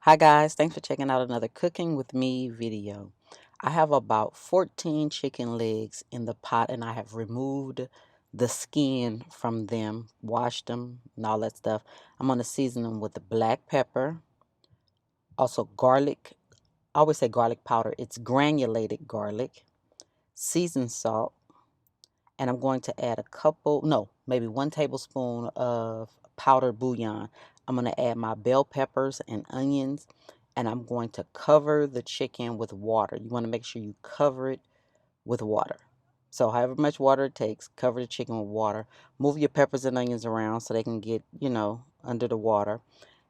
Hi guys, thanks for checking out another cooking with me video. I have about 14 chicken legs in the pot and I have removed the skin from them, washed them and all that stuff. I'm going to season them with the black pepper, also garlic. I always say garlic powder. It's granulated garlic, seasoned salt, and I'm going to add maybe 1 tablespoon of powdered bouillon. I'm going to add my bell peppers and onions, and I'm going to cover the chicken with water. You want to make sure you cover it with water. So however much water it takes, cover the chicken with water. Move your peppers and onions around so they can get, under the water,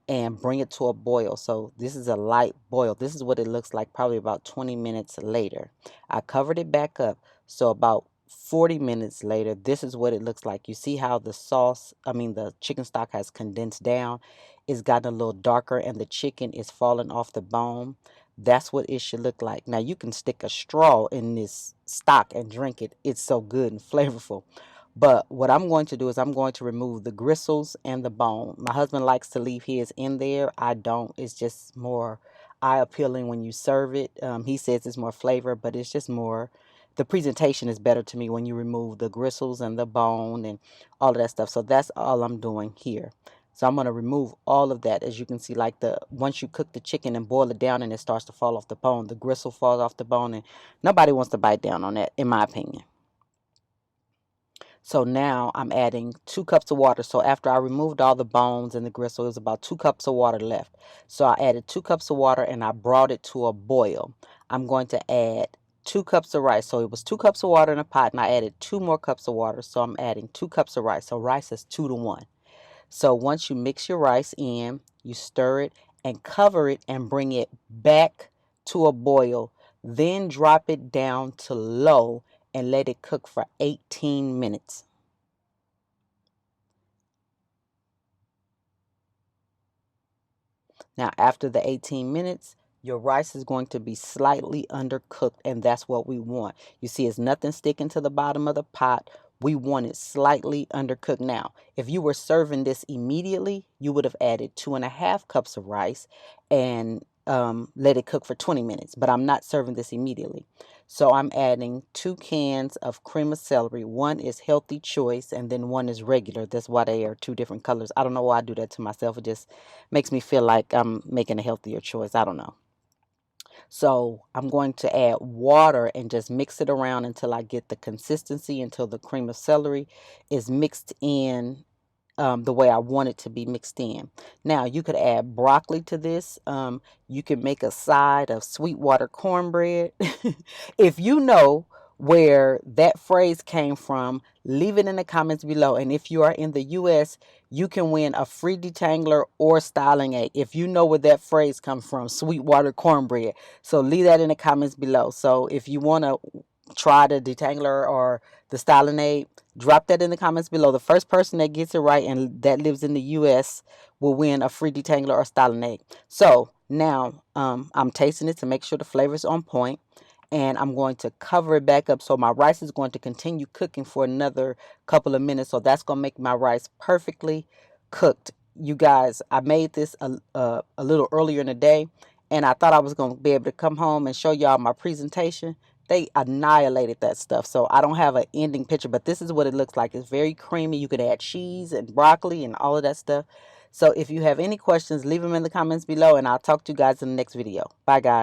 and bring it to a boil. So this is a light boil. This is what it looks like probably about 20 minutes later. I covered it back up. So about 40 minutes later, this is what it looks like. You see how the chicken stock has condensed down. It's gotten a little darker and the chicken is falling off the bone. That's what it should look like. Now you can stick a straw in this stock and drink it. It's so good and flavorful. But what I'm going to do is I'm going to remove the gristles and the bone. My husband likes to leave his in there. I don't. It's just more eye appealing when you serve it. He says it's more flavor, but it's just more. The presentation is better to me when you remove the gristles and the bone and all of that stuff. So that's all I'm doing here. So I'm going to remove all of that. As you can see, once you cook the chicken and boil it down and it starts to fall off the bone, the gristle falls off the bone, and nobody wants to bite down on that, in my opinion. So now I'm adding 2 cups of water. So after I removed all the bones and the gristle, it was about 2 cups of water left. So I added 2 cups of water and I brought it to a boil. I'm going to add 2 cups of rice. So it was 2 cups of water in a pot and I added 2 more cups of water. So I'm adding 2 cups of rice. So rice is 2 to 1. So once you mix your rice in, you stir it and cover it and bring it back to a boil. Then drop it down to low and let it cook for 18 minutes. Now, after the 18 minutes, your rice is going to be slightly undercooked, and that's what we want. You see, it's nothing sticking to the bottom of the pot. We want it slightly undercooked. Now, if you were serving this immediately, you would have added 2.5 cups of rice and let it cook for 20 minutes. But I'm not serving this immediately. So I'm adding 2 cans of cream of celery. One is healthy choice, and then one is regular. That's why they are 2 different colors. I don't know why I do that to myself. It just makes me feel like I'm making a healthier choice. I don't know. So I'm going to add water and just mix it around until I get the consistency, until the cream of celery is mixed in the way I want it to be mixed in. Now you could add broccoli to this. You can make a side of Sweetwater cornbread. If you know where that phrase came from, leave it in the comments below. And if you are in the US, you can win a free detangler or styling aid. If you know where that phrase comes from, Sweetwater cornbread. So leave that in the comments below. So if you want to try the detangler or the styling aid, drop that in the comments below. The first person that gets it right and that lives in the US will win a free detangler or styling aid. So now I'm tasting it to make sure the flavor is on point. And I'm going to cover it back up. So my rice is going to continue cooking for another couple of minutes. So that's going to make my rice perfectly cooked. You guys, I made this a little earlier in the day. And I thought I was going to be able to come home and show y'all my presentation. They annihilated that stuff. So I don't have an ending picture. But this is what it looks like. It's very creamy. You could add cheese and broccoli and all of that stuff. So if you have any questions, leave them in the comments below. And I'll talk to you guys in the next video. Bye, guys.